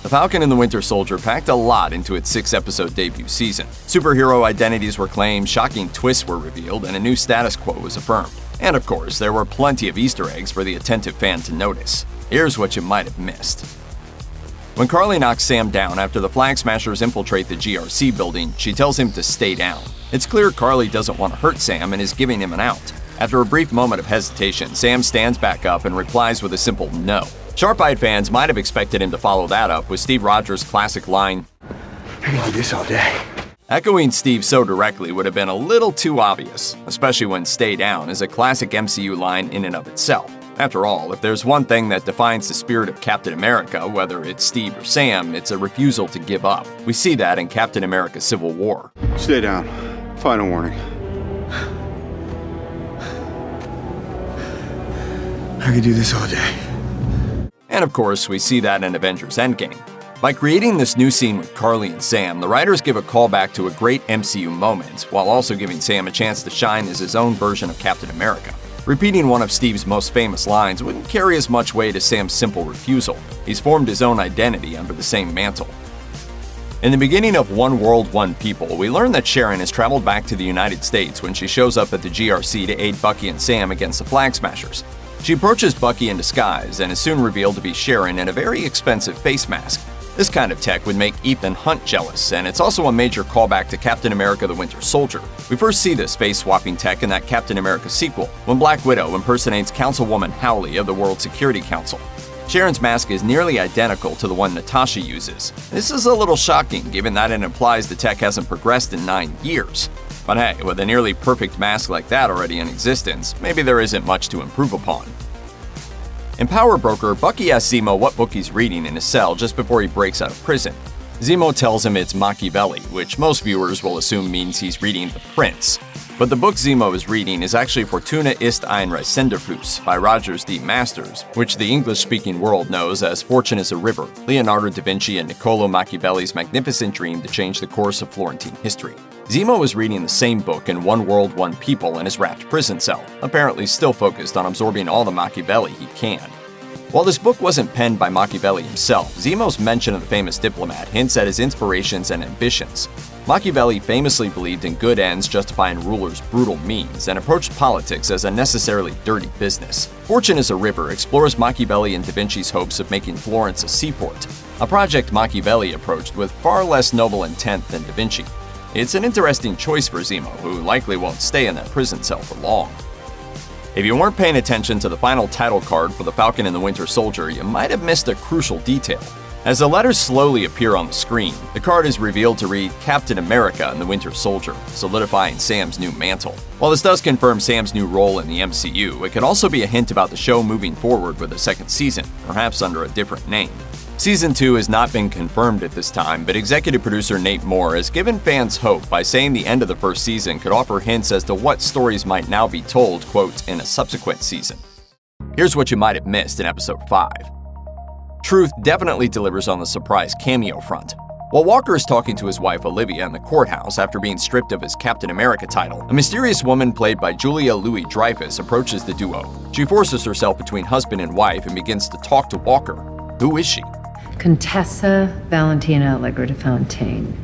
The Falcon and the Winter Soldier packed a lot into its 6-episode debut season. Superhero identities were claimed, shocking twists were revealed, and a new status quo was affirmed. And of course, there were plenty of Easter eggs for the attentive fan to notice. Here's what you might have missed. When Karli knocks Sam down after the Flag Smashers infiltrate the GRC building, she tells him to stay down. It's clear Karli doesn't want to hurt Sam and is giving him an out. After a brief moment of hesitation, Sam stands back up and replies with a simple no. Sharp-eyed fans might have expected him to follow that up with Steve Rogers' classic line, "I can do this all day." Echoing Steve so directly would have been a little too obvious, especially when "stay down" is a classic MCU line in and of itself. After all, if there's one thing that defines the spirit of Captain America, whether it's Steve or Sam, it's a refusal to give up. We see that in Captain America: Civil War. Stay down. Final warning. I could do this all day. And of course, we see that in Avengers: Endgame. By creating this new scene with Karli and Sam, the writers give a callback to a great MCU moment, while also giving Sam a chance to shine as his own version of Captain America. Repeating one of Steve's most famous lines wouldn't carry as much weight as Sam's simple refusal. He's formed his own identity under the same mantle. In the beginning of One World, One People, we learn that Sharon has traveled back to the United States when she shows up at the GRC to aid Bucky and Sam against the Flag Smashers. She approaches Bucky in disguise and is soon revealed to be Sharon in a very expensive face mask. This kind of tech would make Ethan Hunt jealous, and it's also a major callback to Captain America: The Winter Soldier. We first see this face-swapping tech in that Captain America sequel, when Black Widow impersonates Councilwoman Howley of the World Security Council. Sharon's mask is nearly identical to the one Natasha uses. This is a little shocking, given that it implies the tech hasn't progressed in 9 years. But hey, with a nearly perfect mask like that already in existence, maybe there isn't much to improve upon. In Power Broker, Bucky asks Zemo what book he's reading in his cell just before he breaks out of prison. Zemo tells him it's Machiavelli, which most viewers will assume means he's reading The Prince. But the book Zemo is reading is actually Fortuna ist ein Reisender by Rogers D. Masters, which the English-speaking world knows as Fortune is a River, Leonardo da Vinci and Niccolò Machiavelli's magnificent dream to change the course of Florentine history. Zemo is reading the same book in One World, One People in his wrapped prison cell, apparently still focused on absorbing all the Machiavelli he can. While this book wasn't penned by Machiavelli himself, Zemo's mention of the famous diplomat hints at his inspirations and ambitions. Machiavelli famously believed in good ends justifying rulers' brutal means and approached politics as a necessarily dirty business. Fortune is a River explores Machiavelli and Da Vinci's hopes of making Florence a seaport, a project Machiavelli approached with far less noble intent than Da Vinci. It's an interesting choice for Zemo, who likely won't stay in that prison cell for long. If you weren't paying attention to the final title card for The Falcon and the Winter Soldier, you might have missed a crucial detail. As the letters slowly appear on the screen, the card is revealed to read Captain America and the Winter Soldier, solidifying Sam's new mantle. While this does confirm Sam's new role in the MCU, it could also be a hint about the show moving forward with a second season, perhaps under a different name. Season 2 has not been confirmed at this time, but executive producer Nate Moore has given fans hope by saying the end of the first season could offer hints as to what stories might now be told, quote, in a subsequent season. Here's what you might have missed in episode 5. Truth definitely delivers on the surprise cameo front. While Walker is talking to his wife Olivia in the courthouse after being stripped of his Captain America title, a mysterious woman played by Julia Louis-Dreyfus approaches the duo. She forces herself between husband and wife and begins to talk to Walker. Who is she? Contessa Valentina Allegra de Fontaine.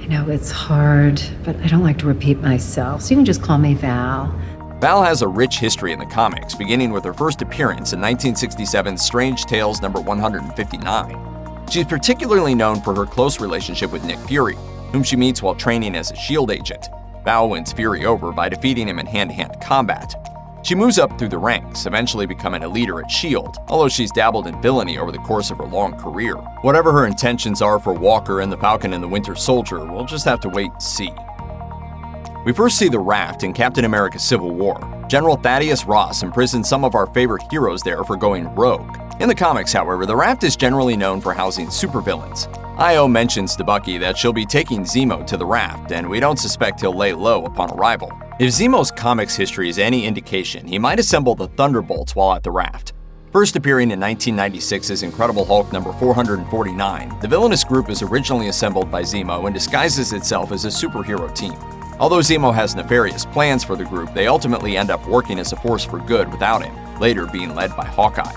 I know it's hard, but I don't like to repeat myself, so you can just call me Val. Val has a rich history in the comics, beginning with her first appearance in 1967's Strange Tales number 159. She's particularly known for her close relationship with Nick Fury, whom she meets while training as a S.H.I.E.L.D. agent. Val wins Fury over by defeating him in hand-to-hand combat. She moves up through the ranks, eventually becoming a leader at S.H.I.E.L.D., although she's dabbled in villainy over the course of her long career. Whatever her intentions are for Walker and the Falcon and the Winter Soldier, we'll just have to wait and see. We first see the Raft in Captain America: Civil War. General Thaddeus Ross imprisoned some of our favorite heroes there for going rogue. In the comics, however, the Raft is generally known for housing supervillains. Io mentions to Bucky that she'll be taking Zemo to the Raft, and we don't suspect he'll lay low upon arrival. If Zemo's comics history is any indication, he might assemble the Thunderbolts while at the Raft. First appearing in 1996's Incredible Hulk number 449, the villainous group is originally assembled by Zemo and disguises itself as a superhero team. Although Zemo has nefarious plans for the group, they ultimately end up working as a force for good without him, later being led by Hawkeye.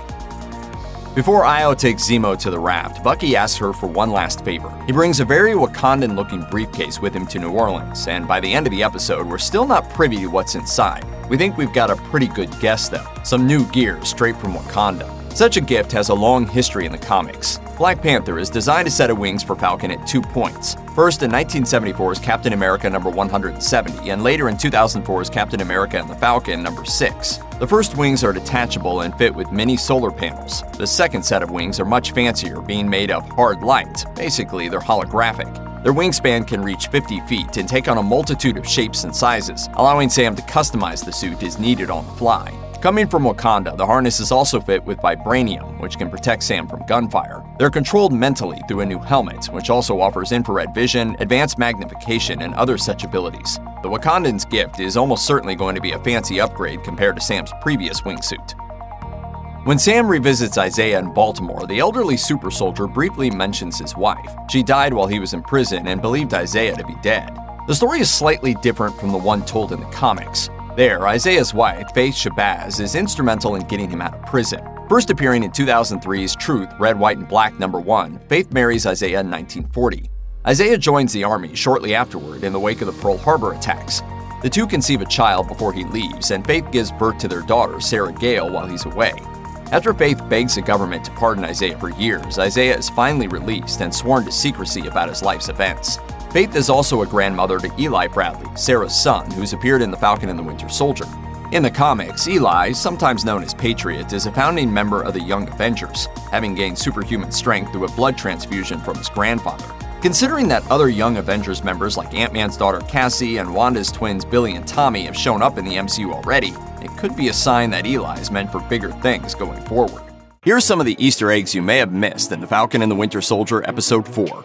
Before Io takes Zemo to the raft, Bucky asks her for one last favor. He brings a very Wakandan-looking briefcase with him to New Orleans, and by the end of the episode, we're still not privy to what's inside. We think we've got a pretty good guess though, some new gear straight from Wakanda. Such a gift has a long history in the comics. Black Panther is designed a set of wings for Falcon at 2 points. First in 1974's Captain America number 170, and later in 2004's Captain America and the Falcon number 6. The first wings are detachable and fit with mini solar panels. The second set of wings are much fancier, being made of hard light. Basically, they're holographic. Their wingspan can reach 50 feet and take on a multitude of shapes and sizes, allowing Sam to customize the suit as needed on the fly. Coming from Wakanda, the harness is also fit with vibranium, which can protect Sam from gunfire. They're controlled mentally through a new helmet, which also offers infrared vision, advanced magnification, and other such abilities. The Wakandan's gift is almost certainly going to be a fancy upgrade compared to Sam's previous wingsuit. When Sam revisits Isaiah in Baltimore, the elderly super soldier briefly mentions his wife. She died while he was in prison and believed Isaiah to be dead. The story is slightly different from the one told in the comics. There, Isaiah's wife, Faith Shabazz, is instrumental in getting him out of prison. First appearing in 2003's Truth, Red, White, and Black #1, Faith marries Isaiah in 1940. Isaiah joins the army shortly afterward in the wake of the Pearl Harbor attacks. The two conceive a child before he leaves, and Faith gives birth to their daughter, Sarah Gale, while he's away. After Faith begs the government to pardon Isaiah for years, Isaiah is finally released and sworn to secrecy about his life's events. Faith is also a grandmother to Eli Bradley, Sarah's son, who's appeared in The Falcon and the Winter Soldier. In the comics, Eli, sometimes known as Patriot, is a founding member of the Young Avengers, having gained superhuman strength through a blood transfusion from his grandfather. Considering that other Young Avengers members like Ant-Man's daughter Cassie and Wanda's twins Billy and Tommy have shown up in the MCU already, it could be a sign that Eli is meant for bigger things going forward. Here are some of the Easter eggs you may have missed in The Falcon and the Winter Soldier Episode 4.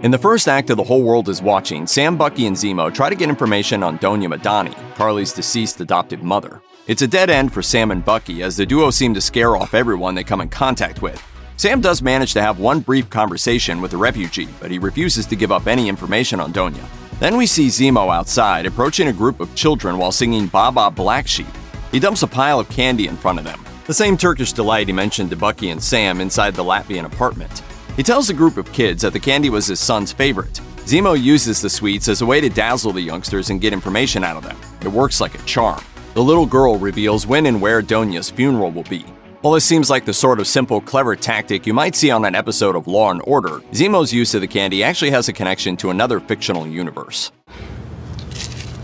In the first act of The Whole World is Watching, Sam, Bucky, and Zemo try to get information on Donya Madani, Karli's deceased adoptive mother. It's a dead end for Sam and Bucky, as the duo seem to scare off everyone they come in contact with. Sam does manage to have one brief conversation with a refugee, but he refuses to give up any information on Donya. Then we see Zemo outside, approaching a group of children while singing Baba Black Sheep. He dumps a pile of candy in front of them, the same Turkish delight he mentioned to Bucky and Sam inside the Latvian apartment. He tells the group of kids that the candy was his son's favorite. Zemo uses the sweets as a way to dazzle the youngsters and get information out of them. It works like a charm. The little girl reveals when and where Donya's funeral will be. While this seems like the sort of simple, clever tactic you might see on an episode of Law & Order, Zemo's use of the candy actually has a connection to another fictional universe.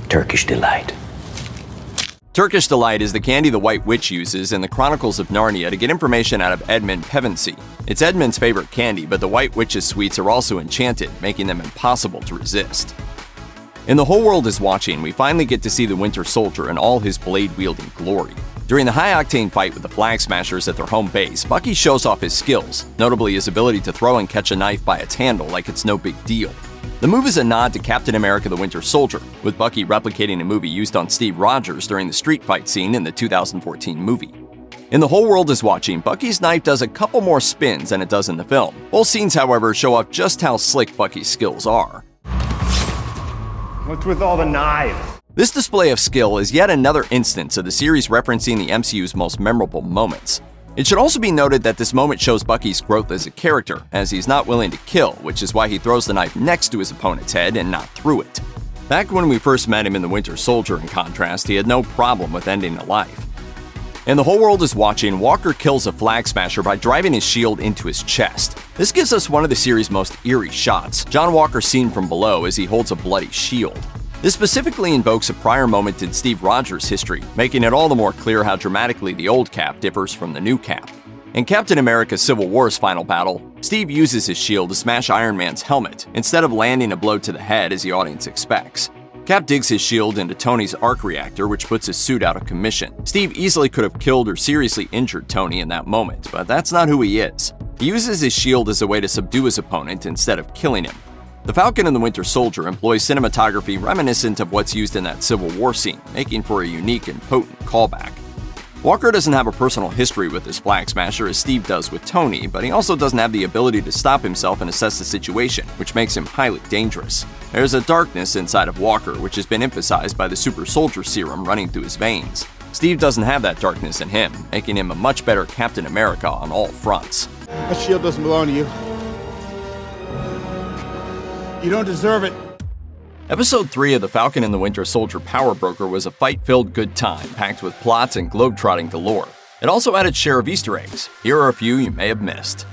Turkish Delight. Turkish Delight is the candy the White Witch uses in the Chronicles of Narnia to get information out of Edmund Pevensey. It's Edmund's favorite candy, but the White Witch's sweets are also enchanted, making them impossible to resist. In The Whole World is Watching, we finally get to see the Winter Soldier in all his blade-wielding glory. During the high-octane fight with the Flag Smashers at their home base, Bucky shows off his skills, notably his ability to throw and catch a knife by its handle like it's no big deal. The move is a nod to Captain America the Winter Soldier, with Bucky replicating a movie used on Steve Rogers during the street fight scene in the 2014 movie. In The Whole World is Watching, Bucky's knife does a couple more spins than it does in the film. Both scenes, however, show off just how slick Bucky's skills are. What's with all the knives? This display of skill is yet another instance of the series referencing the MCU's most memorable moments. It should also be noted that this moment shows Bucky's growth as a character, as he's not willing to kill, which is why he throws the knife next to his opponent's head and not through it. Back when we first met him in The Winter Soldier, in contrast, he had no problem with ending a life. In The Whole World is Watching, Walker kills a Flag Smasher by driving his shield into his chest. This gives us one of the series' most eerie shots, John Walker seen from below as he holds a bloody shield. This specifically invokes a prior moment in Steve Rogers' history, making it all the more clear how dramatically the old Cap differs from the new Cap. In Captain America Civil War's final battle, Steve uses his shield to smash Iron Man's helmet, instead of landing a blow to the head as the audience expects. Cap digs his shield into Tony's arc reactor, which puts his suit out of commission. Steve easily could have killed or seriously injured Tony in that moment, but that's not who he is. He uses his shield as a way to subdue his opponent instead of killing him. The Falcon and the Winter Soldier employs cinematography reminiscent of what's used in that Civil War scene, making for a unique and potent callback. Walker doesn't have a personal history with his Flag Smasher as Steve does with Tony, but he also doesn't have the ability to stop himself and assess the situation, which makes him highly dangerous. There's a darkness inside of Walker, which has been emphasized by the super soldier serum running through his veins. Steve doesn't have that darkness in him, making him a much better Captain America on all fronts. That shield doesn't belong to you. You don't deserve it. Episode 3 of The Falcon and the Winter Soldier Power Broker was a fight-filled good time, packed with plots and globetrotting galore. It also had its share of Easter eggs. Here are a few you may have missed.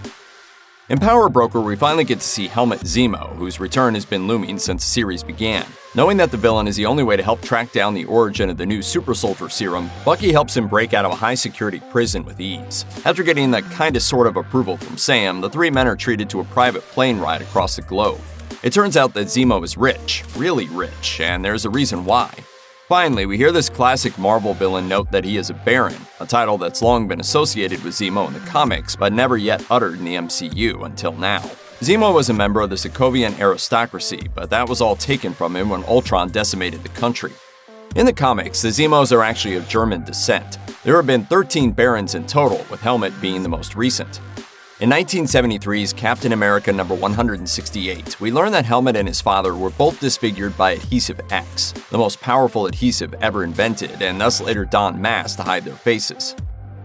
In Power Broker, we finally get to see Helmut Zemo, whose return has been looming since the series began. Knowing that the villain is the only way to help track down the origin of the new super soldier serum, Bucky helps him break out of a high-security prison with ease. After getting that kinda sort of approval from Sam, the three men are treated to a private plane ride across the globe. It turns out that Zemo is rich, really rich, and there's a reason why. Finally, we hear this classic Marvel villain note that he is a Baron, a title that's long been associated with Zemo in the comics, but never yet uttered in the MCU until now. Zemo was a member of the Sokovian aristocracy, but that was all taken from him when Ultron decimated the country. In the comics, the Zemos are actually of German descent. There have been 13 Barons in total, with Helmut being the most recent. In 1973's Captain America number 168, we learn that Helmut and his father were both disfigured by Adhesive X, the most powerful adhesive ever invented, and thus later donned masks to hide their faces.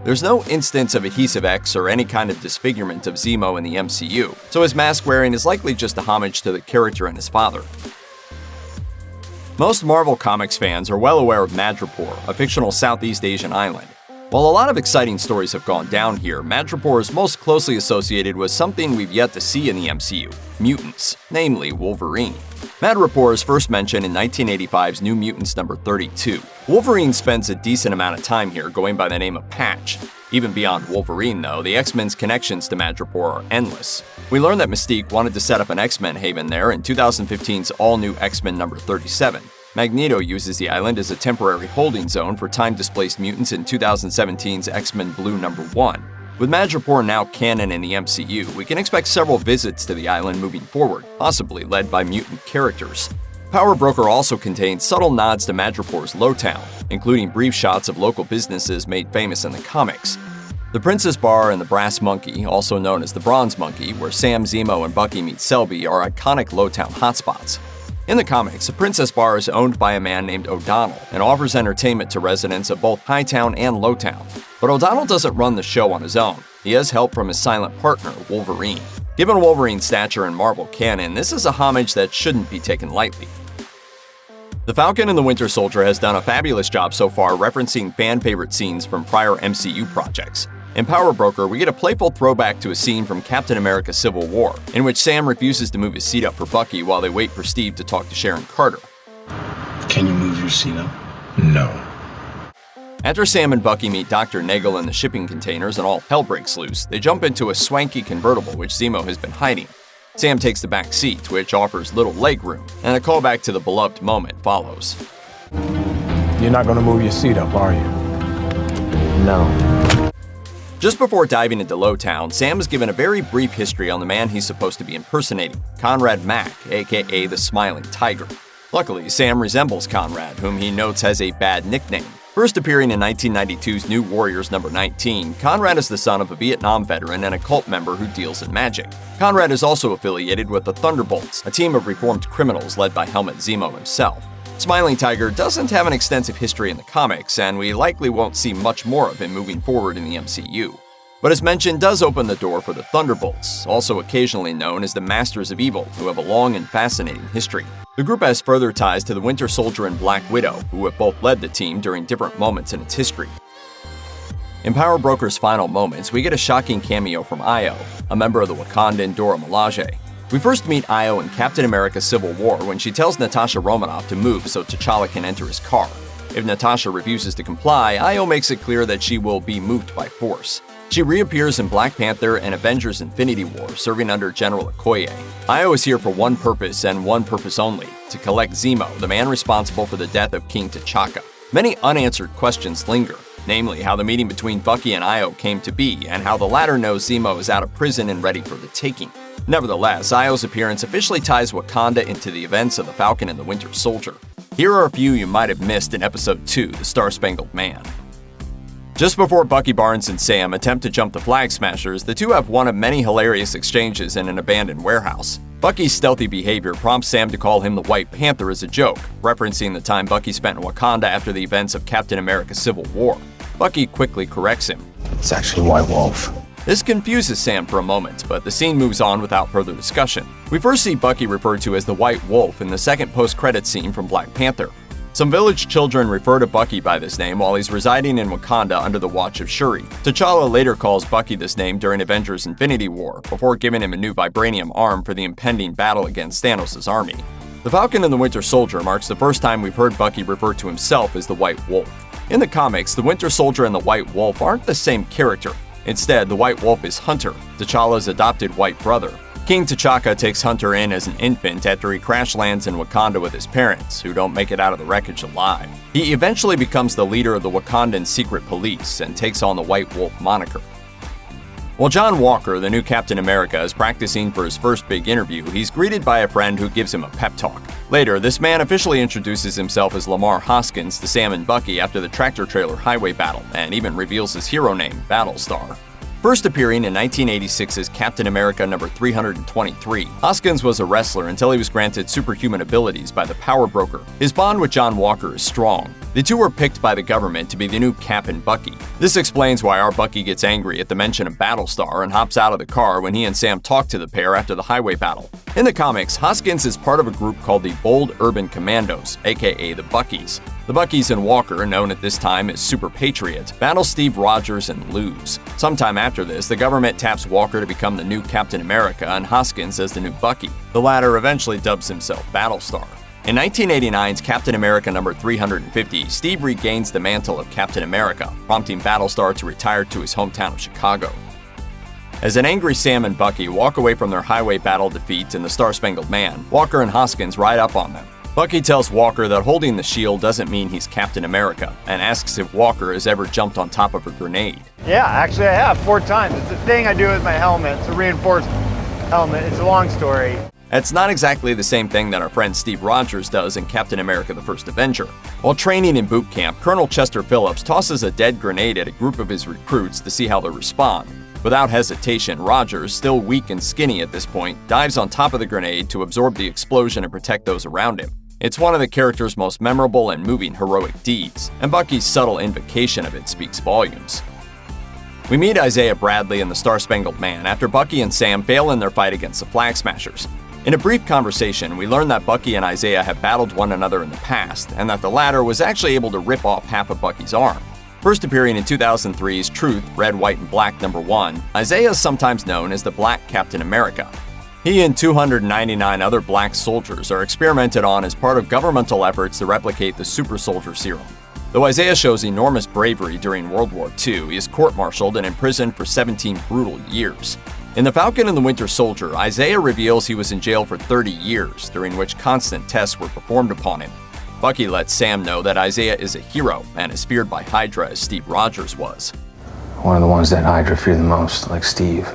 There's no instance of Adhesive X or any kind of disfigurement of Zemo in the MCU, so his mask wearing is likely just a homage to the character and his father. Most Marvel Comics fans are well aware of Madripoor, a fictional Southeast Asian island. While a lot of exciting stories have gone down here, Madripoor is most closely associated with something we've yet to see in the MCU, mutants, namely Wolverine. Madripoor is first mentioned in 1985's New Mutants number 32. Wolverine spends a decent amount of time here going by the name of Patch. Even beyond Wolverine, though, the X-Men's connections to Madripoor are endless. We learn that Mystique wanted to set up an X-Men haven there in 2015's all-new X-Men number 37. Magneto uses the island as a temporary holding zone for time-displaced mutants in 2017's X-Men Blue number 1. With Madripoor now canon in the MCU, we can expect several visits to the island moving forward, possibly led by mutant characters. Power Broker also contains subtle nods to Madripoor's Lowtown, including brief shots of local businesses made famous in the comics. The Princess Bar and the Brass Monkey, also known as the Bronze Monkey, where Sam, Zemo, and Bucky meet Selby, are iconic Lowtown hotspots. In the comics, the Princess Bar is owned by a man named O'Donnell and offers entertainment to residents of both Hightown and Lowtown. But O'Donnell doesn't run the show on his own. He has help from his silent partner, Wolverine. Given Wolverine's stature in Marvel canon, this is a homage that shouldn't be taken lightly. The Falcon and the Winter Soldier has done a fabulous job so far referencing fan-favorite scenes from prior MCU projects. In Power Broker, we get a playful throwback to a scene from Captain America Civil War, in which Sam refuses to move his seat up for Bucky while they wait for Steve to talk to Sharon Carter. Can you move your seat up? No. After Sam and Bucky meet Dr. Nagel in the shipping containers and all hell breaks loose, they jump into a swanky convertible which Zemo has been hiding. Sam takes the back seat, which offers little legroom, and a callback to the beloved moment follows. You're not gonna move your seat up, are you? No. Just before diving into Lowtown, Sam is given a very brief history on the man he's supposed to be impersonating, Conrad Mack, aka the Smiling Tiger. Luckily, Sam resembles Conrad, whom he notes has a bad nickname. First appearing in 1992's New Warriors number 19, Conrad is the son of a Vietnam veteran and a cult member who deals in magic. Conrad is also affiliated with the Thunderbolts, a team of reformed criminals led by Helmut Zemo himself. Smiling Tiger doesn't have an extensive history in the comics, and we likely won't see much more of him moving forward in the MCU. But his mention does open the door for the Thunderbolts, also occasionally known as the Masters of Evil, who have a long and fascinating history. The group has further ties to the Winter Soldier and Black Widow, who have both led the team during different moments in its history. In Power Broker's final moments, we get a shocking cameo from Io, a member of the Wakandan Dora Milaje. We first meet Io in Captain America Civil War when she tells Natasha Romanoff to move so T'Challa can enter his car. If Natasha refuses to comply, Io makes it clear that she will be moved by force. She reappears in Black Panther and Avengers Infinity War, serving under General Okoye. Io is here for one purpose and one purpose only, to collect Zemo, the man responsible for the death of King T'Chaka. Many unanswered questions linger, namely how the meeting between Bucky and Io came to be, and how the latter knows Zemo is out of prison and ready for the taking. Nevertheless, Io's appearance officially ties Wakanda into the events of The Falcon and the Winter Soldier. Here are a few you might have missed in Episode 2, The Star-Spangled Man. Just before Bucky Barnes and Sam attempt to jump the Flag Smashers, the two have one of many hilarious exchanges in an abandoned warehouse. Bucky's stealthy behavior prompts Sam to call him the White Panther as a joke, referencing the time Bucky spent in Wakanda after the events of Captain America: Civil War. Bucky quickly corrects him. It's actually White Wolf. This confuses Sam for a moment, but the scene moves on without further discussion. We first see Bucky referred to as the White Wolf in the second post-credits scene from Black Panther. Some village children refer to Bucky by this name while he's residing in Wakanda under the watch of Shuri. T'Challa later calls Bucky this name during Avengers: Infinity War, before giving him a new vibranium arm for the impending battle against Thanos' army. The Falcon and the Winter Soldier marks the first time we've heard Bucky refer to himself as the White Wolf. In the comics, the Winter Soldier and the White Wolf aren't the same character. Instead, the White Wolf is Hunter, T'Challa's adopted white brother. King T'Chaka takes Hunter in as an infant after he crash lands in Wakanda with his parents, who don't make it out of the wreckage alive. He eventually becomes the leader of the Wakandan secret police and takes on the White Wolf moniker. While John Walker, the new Captain America, is practicing for his first big interview, he's greeted by a friend who gives him a pep talk. Later, this man officially introduces himself as Lamar Hoskins to Sam and Bucky after the tractor-trailer highway battle, and even reveals his hero name, Battlestar. First appearing in 1986's Captain America number 323, Hoskins was a wrestler until he was granted superhuman abilities by the Power Broker. His bond with John Walker is strong. The two were picked by the government to be the new Cap and Bucky. This explains why our Bucky gets angry at the mention of Battlestar and hops out of the car when he and Sam talk to the pair after the highway battle. In the comics, Hoskins is part of a group called the Bold Urban Commandos, aka the Buckies. The Buckies and Walker, known at this time as Super Patriot, battle Steve Rogers and lose. Sometime after this, the government taps Walker to become the new Captain America and Hoskins as the new Bucky. The latter eventually dubs himself Battlestar. In 1989's Captain America number 350, Steve regains the mantle of Captain America, prompting Battlestar to retire to his hometown of Chicago. As an angry Sam and Bucky walk away from their highway battle defeat in the Star-Spangled Man, Walker and Hoskins ride up on them. Bucky tells Walker that holding the shield doesn't mean he's Captain America, and asks if Walker has ever jumped on top of a grenade. Yeah, actually I have 4 times. It's a thing I do with my helmet. It's a reinforced helmet. It's a long story. It's not exactly the same thing that our friend Steve Rogers does in Captain America: The First Avenger. While training in boot camp, Colonel Chester Phillips tosses a dead grenade at a group of his recruits to see how they respond. Without hesitation, Rogers, still weak and skinny at this point, dives on top of the grenade to absorb the explosion and protect those around him. It's one of the character's most memorable and moving heroic deeds, and Bucky's subtle invocation of it speaks volumes. We meet Isaiah Bradley in the Star-Spangled Man after Bucky and Sam fail in their fight against the Flag Smashers. In a brief conversation, we learn that Bucky and Isaiah have battled one another in the past, and that the latter was actually able to rip off half of Bucky's arm. First appearing in 2003's Truth, Red, White, and Black #1, Isaiah is sometimes known as the Black Captain America. He and 299 other black soldiers are experimented on as part of governmental efforts to replicate the super soldier serum. Though Isaiah shows enormous bravery during World War II, he is court-martialed and imprisoned for 17 brutal years. In The Falcon and the Winter Soldier, Isaiah reveals he was in jail for 30 years, during which constant tests were performed upon him. Bucky lets Sam know that Isaiah is a hero and is feared by Hydra as Steve Rogers was. One of the ones that Hydra fear the most, like Steve.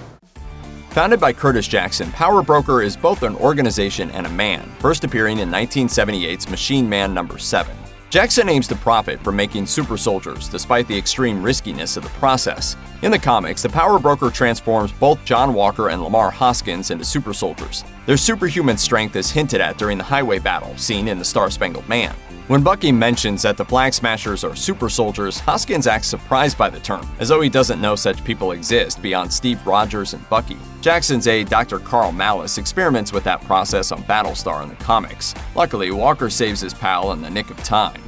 Founded by Curtis Jackson, Power Broker is both an organization and a man, first appearing in 1978's Machine Man number 7. Jackson aims to profit from making super soldiers despite the extreme riskiness of the process. In the comics, the Power Broker transforms both John Walker and Lamar Hoskins into super soldiers. Their superhuman strength is hinted at during the highway battle seen in the Star-Spangled Man. When Bucky mentions that the Flag Smashers are super soldiers, Hoskins acts surprised by the term, as though he doesn't know such people exist beyond Steve Rogers and Bucky. Jackson's aide, Dr. Carl Malice, experiments with that process on Battlestar in the comics. Luckily, Walker saves his pal in the nick of time.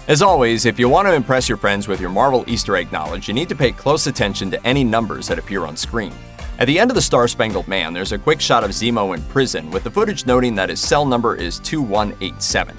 As always, if you want to impress your friends with your Marvel Easter egg knowledge, you need to pay close attention to any numbers that appear on screen. At the end of the Star-Spangled Man, there's a quick shot of Zemo in prison, with the footage noting that his cell number is 2187.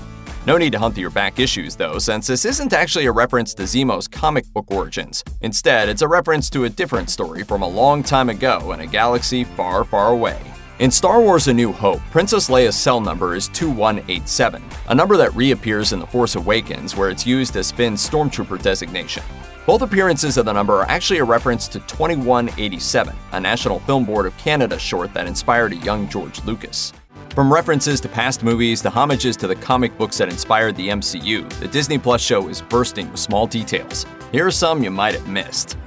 No need to hunt through your back issues, though, since this isn't actually a reference to Zemo's comic book origins. Instead, it's a reference to a different story from a long time ago in a galaxy far, far away. In Star Wars: A New Hope, Princess Leia's cell number is 2187, a number that reappears in The Force Awakens, where it's used as Finn's stormtrooper designation. Both appearances of the number are actually a reference to 2187, a National Film Board of Canada short that inspired a young George Lucas. From references to past movies to homages to the comic books that inspired the MCU, the Disney Plus show is bursting with small details. Here are some you might have missed.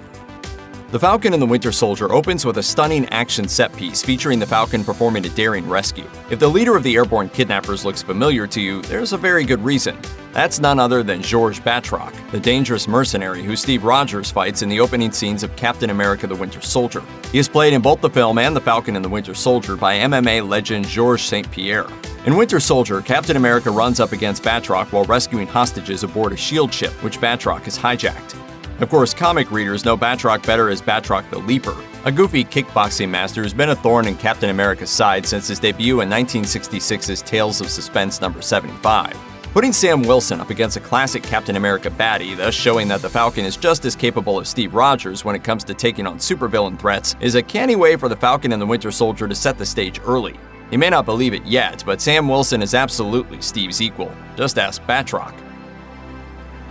The Falcon and the Winter Soldier opens with a stunning action set piece featuring the Falcon performing a daring rescue. If the leader of the airborne kidnappers looks familiar to you, there's a very good reason. That's none other than George Batroc, the dangerous mercenary who Steve Rogers fights in the opening scenes of Captain America the Winter Soldier. He is played in both the film and The Falcon and the Winter Soldier by MMA legend Georges St. Pierre. In Winter Soldier, Captain America runs up against Batroc while rescuing hostages aboard a SHIELD ship, which Batroc has hijacked. Of course, comic readers know Batroc better as Batroc the Leaper, a goofy kickboxing master who's been a thorn in Captain America's side since his debut in 1966's Tales of Suspense number 75. Putting Sam Wilson up against a classic Captain America baddie, thus showing that the Falcon is just as capable as Steve Rogers when it comes to taking on supervillain threats, is a canny way for the Falcon and the Winter Soldier to set the stage early. You may not believe it yet, but Sam Wilson is absolutely Steve's equal. Just ask Batroc.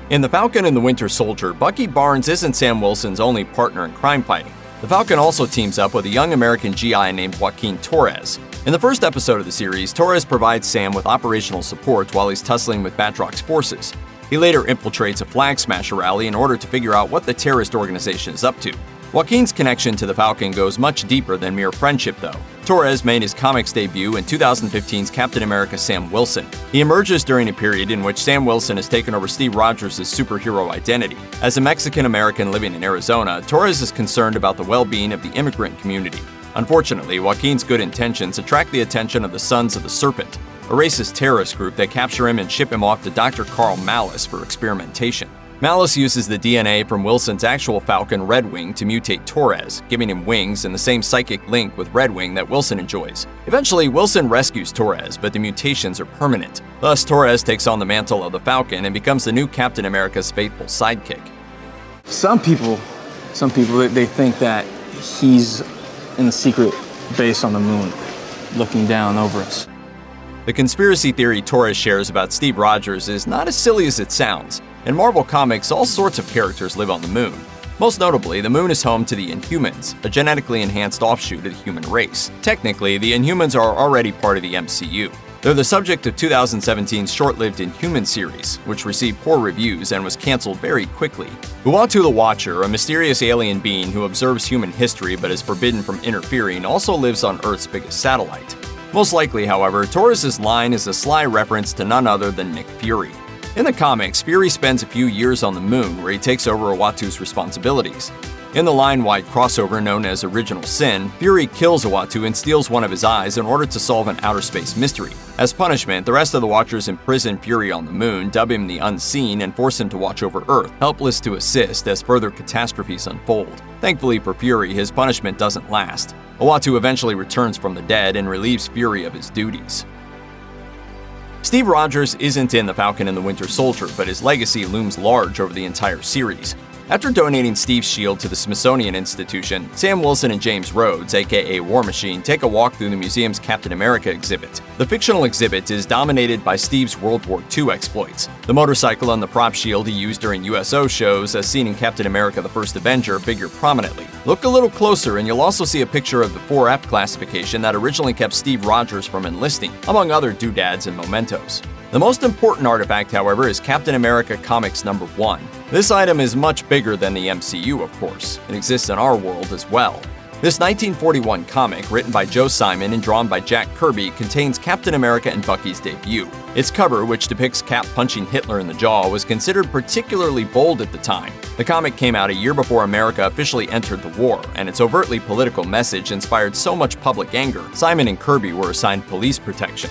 In The Falcon and the Winter Soldier, Bucky Barnes isn't Sam Wilson's only partner in crime fighting. The Falcon also teams up with a young American GI named Joaquin Torres. In the first episode of the series, Torres provides Sam with operational support while he's tussling with Batroc's forces. He later infiltrates a Flag Smasher rally in order to figure out what the terrorist organization is up to. Joaquin's connection to the Falcon goes much deeper than mere friendship, though. Torres made his comics debut in 2015's Captain America Sam Wilson. He emerges during a period in which Sam Wilson has taken over Steve Rogers' superhero identity. As a Mexican-American living in Arizona, Torres is concerned about the well-being of the immigrant community. Unfortunately, Joaquin's good intentions attract the attention of the Sons of the Serpent, a racist terrorist group that capture him and ship him off to Dr. Carl Malice for experimentation. Malice uses the DNA from Wilson's actual Falcon, Redwing, to mutate Torres, giving him wings and the same psychic link with Redwing that Wilson enjoys. Eventually, Wilson rescues Torres, but the mutations are permanent. Thus, Torres takes on the mantle of the Falcon and becomes the new Captain America's faithful sidekick. Some people, they think that he's in the secret base on the moon, looking down over us. The conspiracy theory Torres shares about Steve Rogers is not as silly as it sounds. In Marvel Comics, all sorts of characters live on the moon. Most notably, the moon is home to the Inhumans, a genetically enhanced offshoot of the human race. Technically, the Inhumans are already part of the MCU. They're the subject of 2017's short-lived Inhuman series, which received poor reviews and was canceled very quickly. Uatu the Watcher, a mysterious alien being who observes human history but is forbidden from interfering, also lives on Earth's biggest satellite. Most likely, however, Torres' line is a sly reference to none other than Nick Fury. In the comics, Fury spends a few years on the moon where he takes over Uatu's responsibilities. In the line-wide crossover known as Original Sin, Fury kills Uatu and steals one of his eyes in order to solve an outer space mystery. As punishment, the rest of the Watchers imprison Fury on the moon, dub him the Unseen, and force him to watch over Earth, helpless to assist as further catastrophes unfold. Thankfully for Fury, his punishment doesn't last. Uatu eventually returns from the dead and relieves Fury of his duties. Steve Rogers isn't in The Falcon and the Winter Soldier, but his legacy looms large over the entire series. After donating Steve's shield to the Smithsonian Institution, Sam Wilson and James Rhodes, aka War Machine, take a walk through the museum's Captain America exhibit. The fictional exhibit is dominated by Steve's World War II exploits. The motorcycle and the prop shield he used during USO shows, as seen in Captain America the First Avenger, figure prominently. Look a little closer and you'll also see a picture of the 4F classification that originally kept Steve Rogers from enlisting, among other doodads and mementos. The most important artifact, however, is Captain America Comics number 1. This item is much bigger than the MCU, of course. It exists in our world as well. This 1941 comic, written by Joe Simon and drawn by Jack Kirby, contains Captain America and Bucky's debut. Its cover, which depicts Cap punching Hitler in the jaw, was considered particularly bold at the time. The comic came out a year before America officially entered the war, and its overtly political message inspired so much public anger, Simon and Kirby were assigned police protection.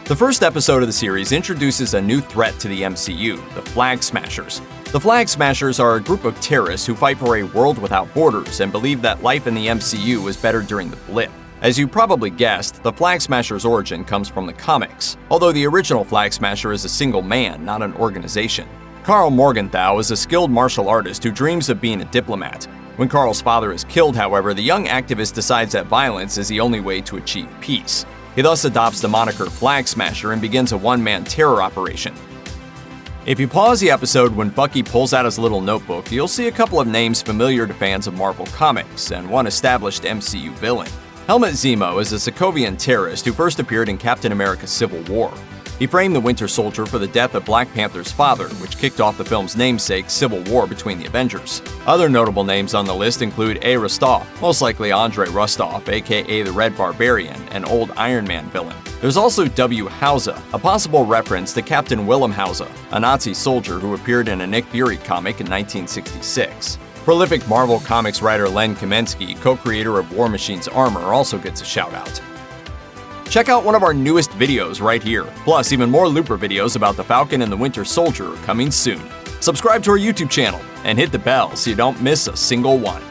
The first episode of the series introduces a new threat to the MCU, the Flag Smashers. The Flag Smashers are a group of terrorists who fight for a world without borders and believe that life in the MCU was better during the blip. As you probably guessed, the Flag Smasher's origin comes from the comics, although the original Flag Smasher is a single man, not an organization. Karl Morgenthau is a skilled martial artist who dreams of being a diplomat. When Karl's father is killed, however, the young activist decides that violence is the only way to achieve peace. He thus adopts the moniker Flag Smasher and begins a one-man terror operation. If you pause the episode when Bucky pulls out his little notebook, you'll see a couple of names familiar to fans of Marvel Comics, and one established MCU villain. Helmut Zemo is a Sokovian terrorist who first appeared in Captain America Civil War. He framed the Winter Soldier for the death of Black Panther's father, which kicked off the film's namesake civil war between the Avengers. Other notable names on the list include A. Rostov, most likely Andre Rostov, aka the Red Barbarian, an old Iron Man villain. There's also W. Hauser, a possible reference to Captain Willem Hauser, a Nazi soldier who appeared in a Nick Fury comic in 1966. Prolific Marvel Comics writer Len Kamensky, co-creator of War Machine's armor, also gets a shout-out. Check out one of our newest videos right here. Plus, even more Looper videos about the Falcon and the Winter Soldier are coming soon. Subscribe to our YouTube channel and hit the bell so you don't miss a single one.